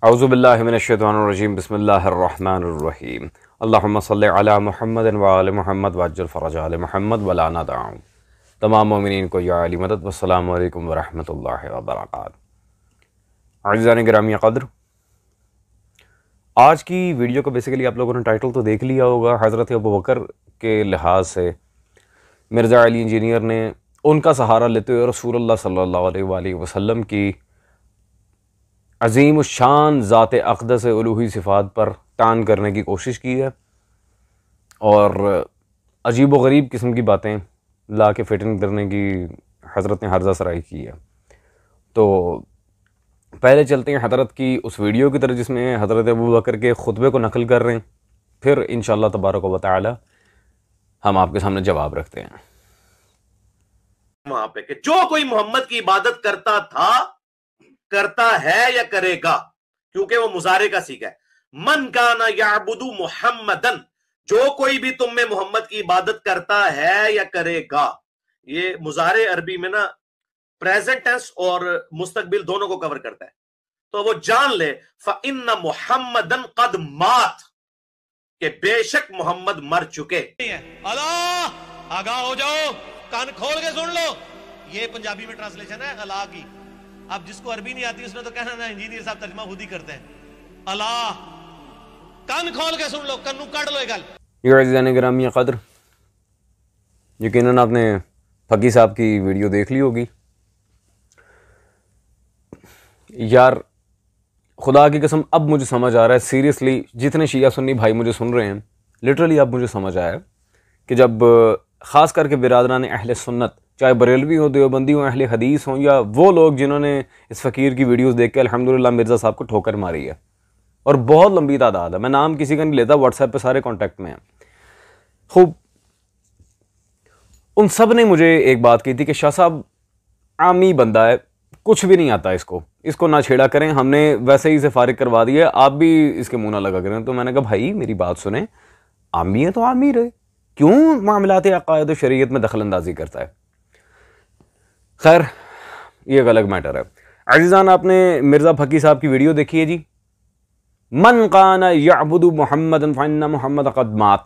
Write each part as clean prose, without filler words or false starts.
औज़ुबिल्लाहि मिनश्शैतानिर्रजीम बिस्मिल्लाहिर्रहमानिर्रहीम अल्लाहुम्मा सल्लि अला मुहम्मद व आले मुहम्मद वअज्जिल फ़रज आले मुहम्मद व ला नदअ। तमाम मोमिनीन को या अली मदद। वस्सलामु अलैकुम व रहमतुल्लाहि व बरकातुहू। अज़ीज़ान गिरामी क़द्र, आज की वीडियो को बेसिकली आप लोगों ने टाइटल तो देख लिया होगा। हज़रत अबू बकर के लिहाज से मिर्ज़ा अली इंजीनियर ने उनका सहारा लेते हुए रसूलुल्लाह सल्लल्लाहु अलैहि वसल्लम की अज़ीम शान ज़ात अक़दस उलूही सिफ़ात पर तान करने की कोशिश की है और अजीब व गरीब किस्म की बातें ला के फिटिंग करने की हज़रत ने हर्ज़ा सराई की है। तो पहले चलते हैं हज़रत की उस वीडियो की तरफ जिसमें हज़रत अबू बकर के खुतबे को नकल कर रहे हैं, फिर इंशाअल्लाह तबारक व तआला हम आपके सामने जवाब रखते हैं। वहां पे कि जो कोई मोहम्मद की इबादत करता था, करता है या करेगा, क्योंकि वो मुजारे का सीखा है। मन काना याबुदु मुहम्मदन, जो कोई भी तुम में मोहम्मद की इबादत करता है या करेगा। ये मुजारे अरबी में ना प्रेजेंट टेंस और मुस्तकबिल दोनों को कवर करता है। तो वो जान ले फ़इन्ना मुहम्मदन कद मात, के बेशक मोहम्मद मर चुके। अल्लाह आगाह हो जाओ, कान खोल के सुन लो। ये पंजाबी में ट्रांसलेशन है अल्लाह की। अब जिसको अरबी नहीं आती उसने तो कहना ना इंजीनियर साहब तर्जुमा खुद ही करते हैं। अल्लाह कान खोल के सुन लो, कन्नू काट लो। ये गिरामी क़द्र, यकीनन आपने फकी साहब की वीडियो देख ली होगी। यार खुदा की कसम अब मुझे समझ आ रहा है, सीरियसली जितने शिया सुन्नी भाई मुझे सुन रहे हैं, लिटरली अब मुझे समझ आया कि जब ख़ास करके बिरादरान अहले सुन्नत, चाहे बरेलवी हो, देवबंदी हो, अहले हदीस हों, या वो लोग जिन्होंने इस फ़कीर की वीडियोस देख के अल्हम्दुलिल्लाह मिर्ज़ा साहब को ठोकर मारी है, और बहुत लंबी तादाद है, मैं नाम किसी का नहीं लेता, व्हाट्सएप पे सारे कॉन्टैक्ट में हैं। खूब उन सब ने मुझे एक बात की थी कि शाह साहब आमी बंदा है, कुछ भी नहीं आता इसको ना छेड़ा करें, हमने वैसे ही इसे फारिग करवा दिया, आप भी इसके मुँह ना लगा करें। तो मैंने कहा भाई मेरी बात सुने, आमी है तो आमी रहे, क्यों मामलात अक़ायद शरीयत में दखल अंदाजी करता है। खैर ये एक अलग मैटर है। अज़ीज़ान, आपने मिर्ज़ा फ़की साहब की वीडियो देखी है जी। मन काना यअबुदु मुहम्मदन फ़इन्ना मुहम्मद क़द मात,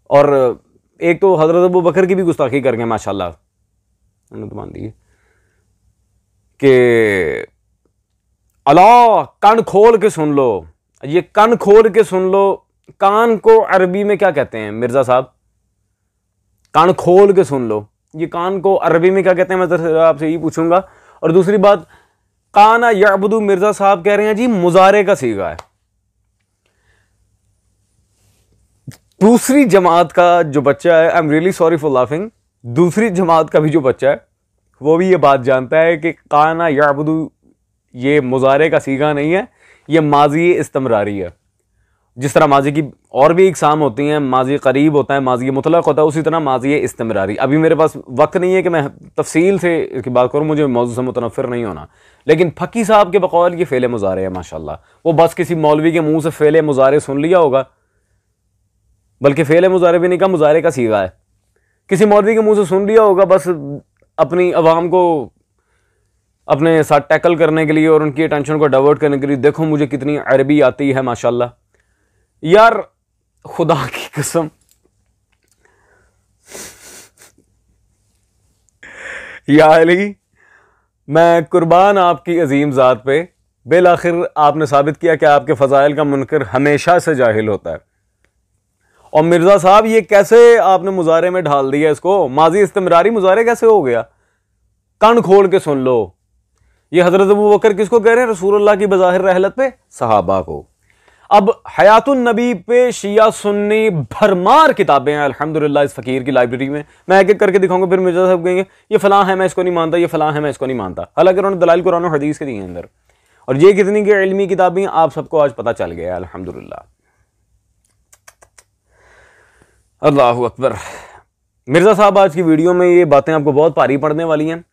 और एक तो हज़रत अबू बकर की भी गुस्ताखी करके माशाल्लाह उन्होंने तो मान दी कि अल्लाह कान खोल के सुन लो। ये कान खोल के सुन लो, कान को अरबी में क्या कहते हैं मिर्ज़ा साहब? कान खोल के सुन लो, ये कान को अरबी में क्या कहते हैं, मैं तो आपसे यही पूछूंगा। और दूसरी बात, काना याबुदु मिर्ज़ा साहब कह रहे हैं जी मुजारे का सीगा है। दूसरी जमात का जो बच्चा है, I am really sorry for laughing, दूसरी जमात का भी जो बच्चा है वो भी ये बात जानता है कि काना याबुदु ये मुजारे का सीगा नहीं है, ये माजी इस्तमरारी है। जिस तरह माजी की और भी इकसाम होती हैं, माजी करीब होता है, माजी मुतलक होता है, उसी तरह माजी इस्तमरारी। अभी मेरे पास वक्त नहीं है कि मैं तफसील से इसकी बात करूँ, मुझे मौजूद से मुतनफ़िर नहीं होना। लेकिन फ़की साहब के बकौल ये फ़ेले मुजारे है माशाल्लाह। वो बस किसी मौलवी के मुंह से फ़ेले मुजारे सुन लिया होगा, बल्कि फ़ेले मुजारे भी नहीं कहा, मुजारे का सीगा है। किसी मौलवी के मुंह से सुन लिया होगा, बस अपनी अवाम को अपने साथ टैकल करने के लिए और उनकी अटेंशन को डाइवर्ट करने के लिए, देखो मुझे कितनी अरबी आती है माशाल्लाह। यार खुदा की कसम, या अली मैं कुर्बान आपकी अजीम ज़ात पे, बिल आखिर आपने साबित किया कि आपके फ़ज़ाइल का मुनकर हमेशा से जाहिल होता है। और मिर्ज़ा साहब ये कैसे आपने मुजारे में ढाल दिया इसको, माजी इस्तिमरारी मुजारे कैसे हो गया? कान खोल के सुन लो। ये हज़रत अबू बकर किसको कह रहे हैं? रसूलुल्लाह की बज़ाहिर रहलत पे सहाबा को। अब हयातुन नबी पे शिया सुन्नी भरमार किताबें हैं अल्हम्दुलिल्लाह इस फ़कीर की लाइब्रेरी में। मैं एक एक करके दिखाऊंगा, फिर मिर्ज़ा साहब कहेंगे ये फ़लाँ है मैं इसको नहीं मानता, ये फ़लाँ है मैं इसको नहीं मानता। हालांकि उन्होंने दलाइल कुरान और हदीस के दिए अंदर, और ये कितनी की इल्मी किताबें आप सबको आज पता चल गया अल्हम्दुलिल्लाह। अल्लाहु अकबर। मिर्ज़ा साहब आज की वीडियो में ये बातें आपको बहुत भारी पड़ने वाली हैं।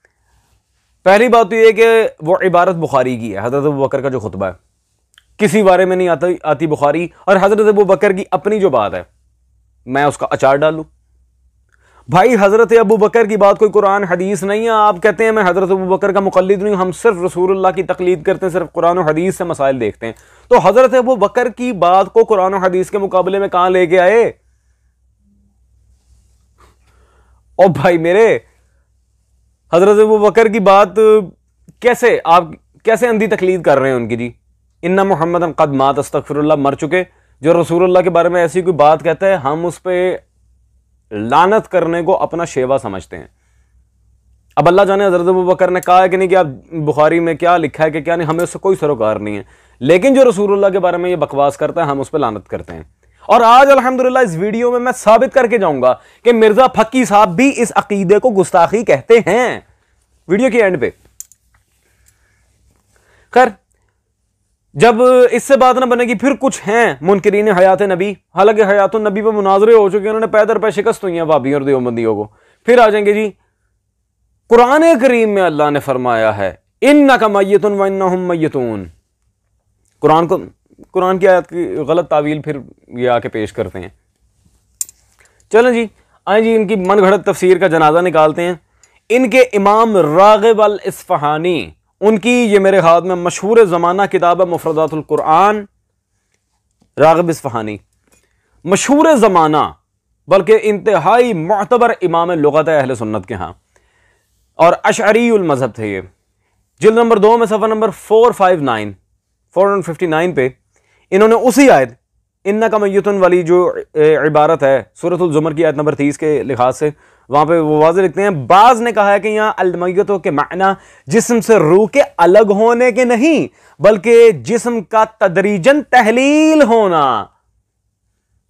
पहली बात तो ये कि वो इबारत बुखारी की है, हज़रत अबू बकर का जो खुतबा है, किसी बारे में नहीं आती बुखारी। और हज़रत अबू बकर की अपनी जो बात है, मैं उसका अचार डालूं। भाई हजरत अबू बकर की बात कोई कुरान हदीस नहीं है। आप कहते हैं मैं हजरत अबू बकर का मुकल्लिद नहीं, हम सिर्फ रसूलुल्लाह की तकलीद करते हैं, सिर्फ कुरान और हदीस से मसाइल देखते हैं। तो हजरत अबू बकर की बात को कुरान और हदीस के मुकाबले में कहां लेके आए? और भाई मेरे, हजरत अबू बकर की बात कैसे आप कैसे अंधी तकलीद कर रहे हैं उनकी जी? इन्ना मुहम्मदन कद मात अस्तगफिरुल्लाह, मर चुके। जो रसूलुल्लाह के बारे में ऐसी कोई बात कहता है हम उस पर लानत करने को अपना शेवा समझते हैं। अब अल्लाह जाने हजरत अबू बकर ने कहा है कि नहीं, कि आप बुखारी में क्या लिखा है कि क्या नहीं, हमें उससे कोई सरोकार नहीं है। लेकिन जो रसूलुल्लाह के बारे में ये बकवास करता है हम उस पर लानत करते हैं। और आज अल्हम्दुलिल्लाह इस वीडियो में मैं साबित करके जाऊंगा कि मिर्जा फक्की साहब भी इस अकीदे को गुस्ताखी कहते हैं, वीडियो के एंड पे। खैर, जब इससे बात ना बनेगी, फिर कुछ हैं मुनकिरीन हयात नबी, हालांकि हयात नबी पे मुनाजरे हो चुके हैं, उन्होंने पैदर पे शिकस्त हुई है भाभी और देवबंदियों को। फिर आ जाएंगे जी, कुरान करीम में अल्लाह ने फरमाया है इन्नका मय्यतुन व इन्नहुम मय्यतून। कुरान की आयत की गलत तावील फिर ये आके पेश करते हैं। चलें जी, आए जी, इनकी मन घड़त तफसीर का जनाजा निकालते हैं। इनके इमाम रागिब अल इस्फहानी, उनकी ये मेरे हाथ में मशहूर ज़माना किताब है मुफरदातुल कुरान, रागिब इस्फहानी, मशहूर ज़माना, बल्कि इंतहाई मुअतबर इमाम लुगत अहले सुन्नत के यहाँ, और अशअरीउल मज़हब थे ये। जिल्द नंबर 2 में सफ़ा नंबर 459 पे इन्होंने उसी आयत इन्नका मय्यतुन वाली जो इबारत है सूरतुल ज़ुमर की आयत नंबर 30 के लिहाज से, वहां पे वो वाज़े लिखते हैं, बाज ने कहा है कि यहां अलमय्यतों के माना जिस्म से रूह के अलग होने के नहीं, बल्कि जिस्म का तदरीजन तहलील होना,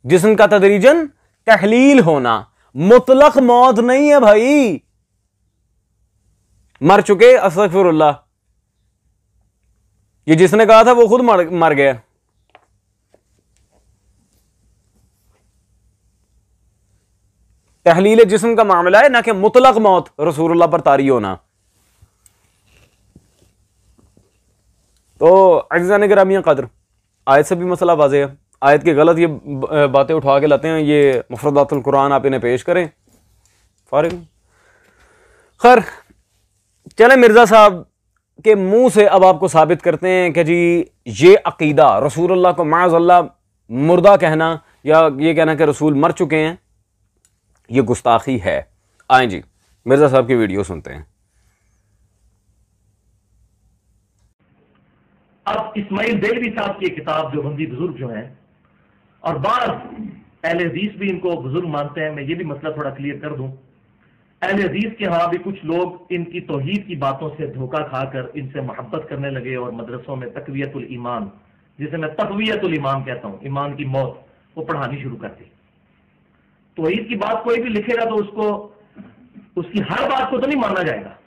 जिस्म का तदरीजन तहलील होना, मुतलक मौत नहीं है भाई। मर चुके, अस्तगफिरुल्लाह, ये जिसने कहा था वो खुद मर गया। तहलील जिस्म का मामला है, ना कि मुतलक मौत रसूलुल्लाह पर तारी होना। तो अज़ीज़ान गिरामी कदर, आयत से भी मसला वाज़ेह है। आयत की गलत ये बातें उठा के लाते हैं, ये मुफरदातुल कुरान आप इन्हें पेश करें फारिग। खैर चले, मिर्जा साहब के मुंह से अब आपको साबित करते हैं कि जी ये अकीदा रसूलुल्लाह को माज़अल्लाह मुर्दा कहना या ये कहना कि रसूल मर चुके हैं, ये गुस्ताखी है। आए जी, मिर्जा साहब की वीडियो सुनते हैं। अब इस्माइल देलवी साहब की किताब जो बंदी बुजुर्ग जो हैं, और बाज़ अहले हदीस भी इनको बुजुर्ग मानते हैं, मैं ये भी मसला थोड़ा क्लियर कर दूं। अहले हदीस के यहाँ भी कुछ लोग इनकी तौहीद की बातों से धोखा खाकर इनसे मोहब्बत करने लगे और मदरसों में तकवियतुल ईमान, जिसे मैं तकवियतुल ईमान कहता हूँ, ईमान की मौत, वो पढ़ानी शुरू कर दी। तौहीद की बात कोई भी लिखेगा तो उसको, उसकी हर बात को तो नहीं माना जाएगा,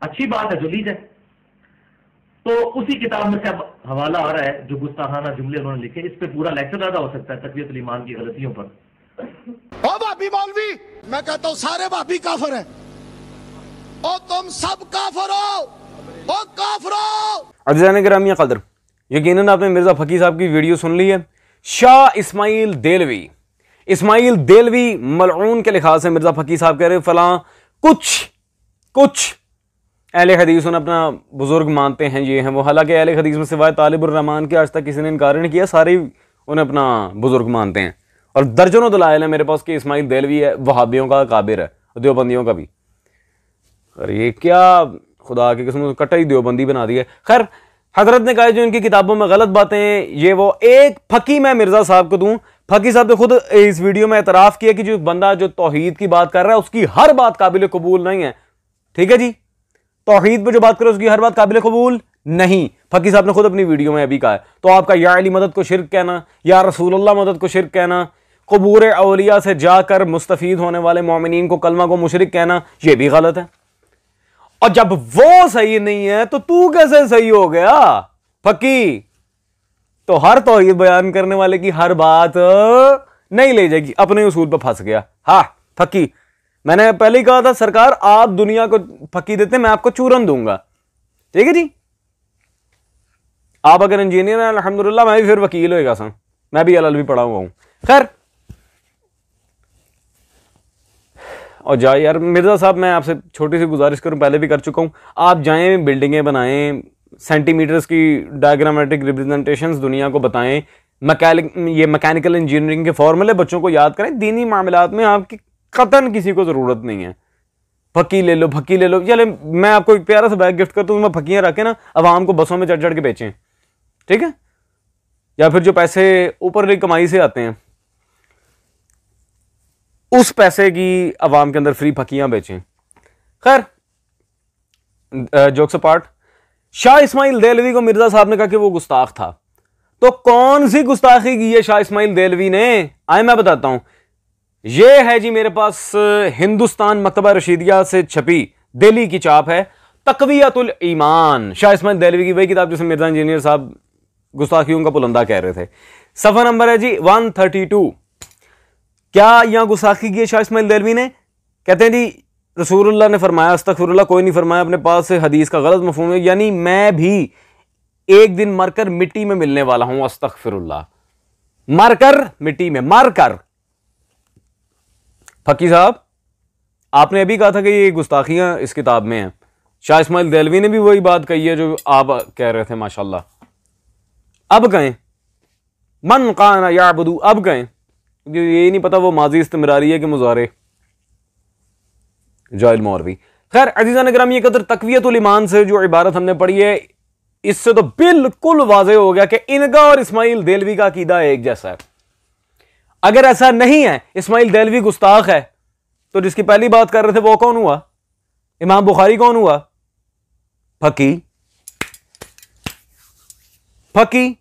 अच्छी बात है जो ली जाए। तो उसी किताब में से अब हवाला आ रहा है, जो गुस्ताखाना जुमले उन्होंने लिखे, इस पे पूरा लेक्चर ज्यादा हो सकता है तकवियतुल ईमान की गलतियों पर। ओ भाभी मौलवी, मैं कहता हूं सारे भाभी काफिर हैं, ओ तुम सब काफिर हो, ओ काफिर हो। अज़ीज़ान गिरामी क़दर, यकीनन आपने मिर्जा फकी साहब की वीडियो सुन ली है। शाह इस्माइल देलवी, इस्माइल देलवी मलऊन के लिहाज से मिर्जा फकी साहब कह रहे फलां कुछ अहले हदीस उन्हें अपना बुजुर्ग मानते हैं, ये हैं वो। हालांकि अहले हदीस में सिवाय तालिबुर रहमान के आज तक किसी ने इनकार नहीं किया, सारे उन्हें अपना बुजुर्ग मानते हैं। और दर्जनों दलाइल है मेरे पास कि इस्माइल देलवी है वहाबियों का काबिर है, देवबंदियों का भी। अरे ये क्या खुदा की कसम, कट्टई देवबंदी बना दी है। खैर, हजरत ने कहा जो इनकी किताबों में गलत बातें हैं, ये वो एक फकी मैं मिर्जा साहब को दूं। फकी साहब ने खुद इस वीडियो में एतराफ किया कि जो बंदा जो तौहीद की बात कर रहा है उसकी हर बात काबिल कबूल नहीं है। ठीक है जी, तौहीद पे जो बात करे उसकी हर बात काबिल कबूल नहीं, फकी साहब ने खुद अपनी वीडियो में अभी कहा है। तो आपका या अली मदद को शिर्क कहना, या रसूलुल्लाह मदद को शिर्क कहना, कबूर औलिया से जाकर मुस्तफीद होने वाले मोमिनीन को कलमा को मुशरिक कहना, यह भी गलत है। और जब वो सही नहीं है तो तू कैसे सही हो गया फकी? तो हर तौहीद बयान करने वाले की हर बात नहीं ले जाएगी, अपने उसूल पर फंस गया। हाँ फकी, मैंने पहले ही कहा था सरकार आप दुनिया को फकी देते, मैं आपको चूरन दूंगा। ठीक है जी, आप अगर इंजीनियर हैं अल्हम्दुलिल्लाह, मैं भी फिर वकील होएगा सन, मैं भी एलएलबी पढ़ा हुआ हूं। खैर और जाए यार मिर्ज़ा साहब, मैं आपसे छोटी सी गुजारिश करूं, पहले भी कर चुका हूं, आप जाएं बिल्डिंगें बनाएं, सेंटीमीटर्स की डायग्रामेटिक रिप्रेजेंटेशंस दुनिया को बताएं, मैकेनिकल इंजीनियरिंग के फॉर्मूले बच्चों को याद करें। दीनी मामलात में आपकी कतन किसी को ज़रूरत नहीं है। फकी ले लो, फकी ले लो, चले मैं आपको एक प्यारा सा बैग गिफ्ट करता हूँ, मैं फकियाँ रखे ना अवाम को बसों में चढ़ चढ़ के बेचें, ठीक है, या फिर जो पैसे ऊपर कमाई से आते हैं उस पैसे की अवाम के अंदर फ्री फकियां बेचें। खैर, जोक्स अपार्ट, शाह इस्माइल देलवी को मिर्जा साहब ने कहा कि वो गुस्ताख था। तो कौन सी गुस्ताखी की है शाह इस्माइल देलवी ने? आए मैं बताता हूं। ये है जी मेरे पास हिंदुस्तान मकतबा रशीदिया से छपी दिल्ली की चाप है, तकवियतुल ईमान, शाह इस्माइल देलवी की वही किताब जिसे मिर्जा इंजीनियर साहब गुस्ताखियों का पुलंदा कह रहे थे। सफा नंबर है जी 132। क्या यहां गुस्ताखी की है शाह इस्माइल देलवी ने? कहते हैं जी रसूलुल्लाह ने फरमाया, अस्तगफिरुल्लाह कोई नहीं फरमाया, अपने पास से हदीस का गलत मफहूम है, यानी मैं भी एक दिन मरकर मिट्टी में मिलने वाला हूं, अस्तगफिरुल्लाह, मरकर मिट्टी में, मरकर। फकी साहब, आपने अभी कहा था कि ये गुस्ताखियां इस किताब में हैं, शाह इस्माइल देलवी ने भी वही बात कही है जो आप कह रहे थे, माशाल्लाह। अब कहें मन काना याबुदू, अब कहें, ये नहीं पता वो माजी इस्तिमरारी है कि मुजारे। जाहिल मौलवी। खैर अजीज़ान गिरामी कदर, तकवियतुल ईमान से जो इबारत हमने पढ़ी है इससे तो बिल्कुल वाज़ेह हो गया कि इनका और इस्माइल देलवी का अकीदा एक जैसा है। अगर ऐसा नहीं है, इस्माइल देलवी गुस्ताख है, तो जिसकी पहली बात कर रहे थे वो कौन हुआ? इमाम बुखारी कौन हुआ? फकी। फकी।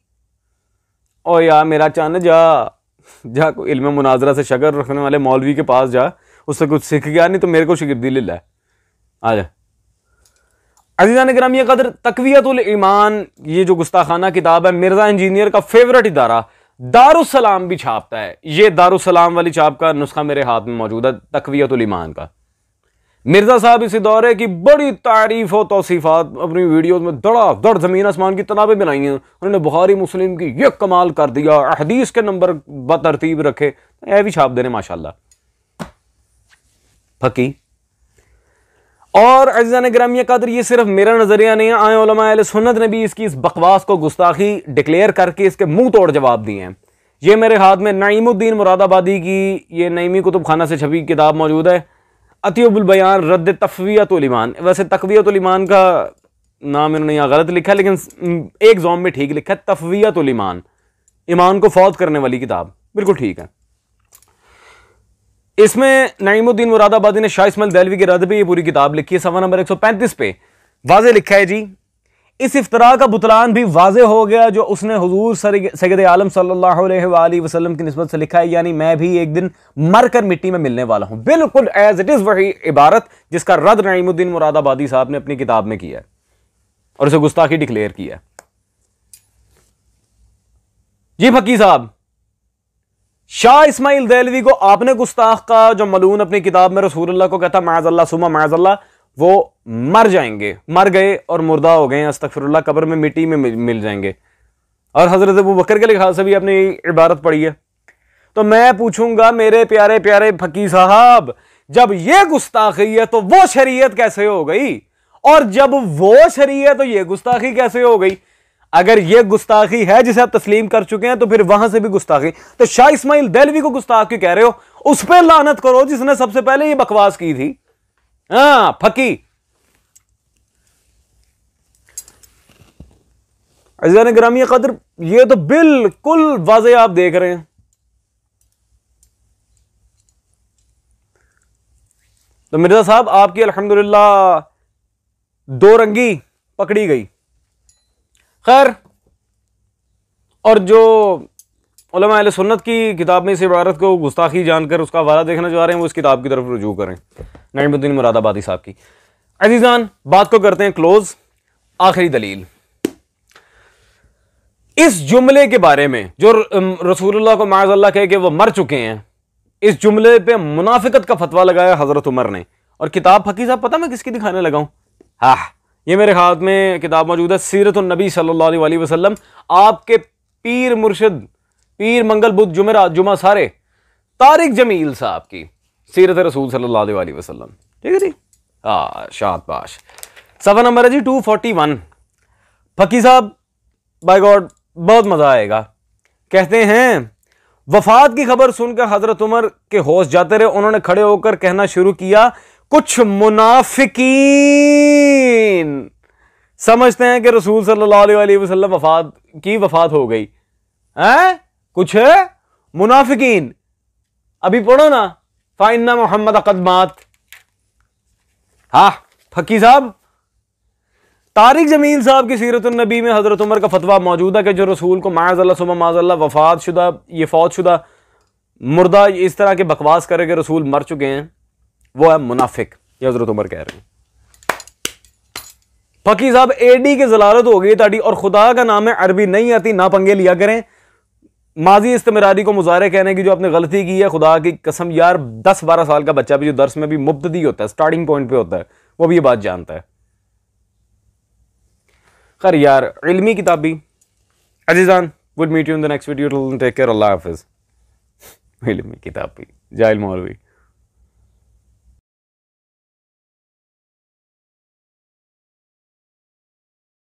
और यार मेरा चांद जा कोई इल्म मुनाजरा से शक्ल रखने वाले मौलवी के पास जा, उससे कुछ सीख गया, नहीं तो मेरे को शिगिर्दी ले ला। आ जा अज़ीज़ान गिरामी क़द्र, तकवियतुल ईमान ये जो गुस्ताखाना किताब है, मिर्जा इंजीनियर का फेवरेट इदारा दारुस्सलाम भी छापता है। ये दारुस्सलाम वाली छाप का नुस्खा मेरे हाथ में मौजूद है तकवियतुल ईमान का। मिर्जा साहब इस दौरे की बड़ी तारीफ और तौसीफात अपनी वीडियो में धड़ाधड़ जमीन आसमान की किताबें बनाई हैं। उन्होंने बुखारी मुस्लिम की ये कमाल कर दिया, हदीस के नंबर बतरतीब रखे, यह भी छाप देने माशाल्लाह। फकी। और अज़ीज़ान गिरामी क़द्र, ये सिर्फ मेरा नजरिया नहीं है, आए उलमा अहले सुन्नत ने भी इसकी इस बकवास को गुस्ताखी डिक्लेयर करके इसके मुंह तोड़ जवाब दिए हैं। ये मेरे हाथ में नईमुद्दीन मुरादाबादी की ये नईमी कुतुब खाना से छपी किताब मौजूद है, अतियुल बयान रद्द तफ़वियतुल ईमान। वैसे तक़वियतुल ईमान का नाम इन्होंने यहाँ गलत लिखा है, लेकिन एक ज़ोम में ठीक लिखा है, तफ़वियतुल ईमान, ईमान को फौत करने वाली किताब, बिल्कुल ठीक है। इसमें नईमुद्दीन मुरादाबादी ने शाह इस्माइल देलवी के रद्द पे ये पूरी किताब लिखी है। सफ़ा नंबर 135 पे वाज़े लिखा है जी, इस इफ्तरा का बुतलान भी वाज़े हो गया जो उसने हुजूर सैयद आलम सल्लल्लाहु अलैहि वसल्लम की निस्बत से लिखा है, यानी मैं भी एक दिन मरकर मिट्टी में मिलने वाला हूं। बिल्कुल एज इट इज वही इबारत जिसका रद्द नईमुद्दीन मुरादाबादी साहब ने अपनी किताब में किया है और उसे गुस्ताखी डिक्लेयर किया है। जी फकी साहब, शाह इस्माइल देलवी को आपने गुस्ताख का जो मलून अपनी किताब में रसूलुल्लाह को कहता माज़अल्लाह सुमा माज़अल्लाह, वो मर जाएंगे, मर गए और मुर्दा हो गए, अस्तगफिरुल्लाह, कब्र में मिट्टी में मिल जाएंगे। और हजरत अबू बकर के लिहाज से भी आपने इबारत पढ़ी है। तो मैं पूछूंगा मेरे प्यारे प्यारे फकी साहब, जब ये गुस्ताखी है तो वो शरीयत कैसे हो गई? और जब वो शरीयत तो ये गुस्ताखी कैसे हो गई? अगर ये गुस्ताखी है जिसे आप तस्लीम कर चुके हैं तो फिर वहां से भी गुस्ताखी। तो शाह इस्माइल देलवी को गुस्ताख क्यों कह रहे हो? उस पर लानत करो जिसने सबसे पहले ये बकवास की थी। हाँ फकी। अज़ीज़ान गिरामी क़द्र, ये तो बिल्कुल वाज़ेह आप देख रहे हैं। तो मिर्जा साहब आपकी अल्हम्दुलिल्लाह दो रंगी पकड़ी गई। खैर, और जो उलमा अहले सुन्नत की किताब में इस इबारत को गुस्ताखी जानकर उसका हवाला देखना चाह रहे हैं, वो इस किताब की तरफ रुजू करें, नईमुद्दीन मुरादाबादी साहब की। अजीजान, बात को करते हैं क्लोज। आखिरी दलील इस जुमले के बारे में जो रसूलुल्लाह को माज़अल्लाह कह के वो मर चुके हैं, इस जुमले पे मुनाफिकत का फतवा लगाया हजरत उमर ने। और किताब फकी साहब पता मैं किसकी दिखाने लगा हूं? हाँ, ये मेरे हाथ में किताब मौजूद है, सीरतुन नबी सल्लल्लाहु अलैहि वसल्लम, आपके पीर मुर्शिद, पीर मंगल बुध जुमेरात जुमा सारे तारिक जमील साहब की सीरत रसूल सल्लल्लाहु अलैहि वसल्लम। ठीक है जी, हाँ शाबाश। सफ़ा नंबर है जी 241। फकी साहब बाय गॉड बहुत मजा आएगा। कहते हैं वफात की खबर सुनकर हजरत उमर के होश जाते रहे। उन्होंने खड़े होकर कहना शुरू किया, कुछ मुनाफिकीन समझते हैं कि रसूल सल्लल्लाहु अलैहि वसल्लम वफात हो गई है। कुछ मुनाफिकीन, अभी पढ़ो ना, फाइन्ना मोहम्मद कदमात। हाँ फकी साहब, तारिक जमील साहब की सीरतुन नबी में हजरत उमर का फतवा मौजूद है कि जो रसूल को माज़अल्लाह सुबह माज़अल्लाह वफात शुदा, ये फौत शुदा, मुर्दा, इस तरह के बकवास करे कि रसूल मर चुके हैं, वो है मुनाफिक। ये हजरत उमर कह रहे हैं। फकी साहब एडी की जलालत हो गई ताड़ी, और खुदा का नाम है, अरबी नहीं आती, ना पंगे लिया करें। माजी इस्तेमरारी को मुजारे कहने की जो आपने गलती की है, खुदा की कसम यार, 10-12 साल का बच्चा भी जो दर्स में भी मुब्तदी होता है, स्टार्टिंग पॉइंट पे होता है, वो भी ये बात जानता है। खैर यार, इल्मी किताबी अजीजान, would meet you in the next video. Take care, अल्लाह हाफिज। इल्मी किताबी जाहिल मौलवी।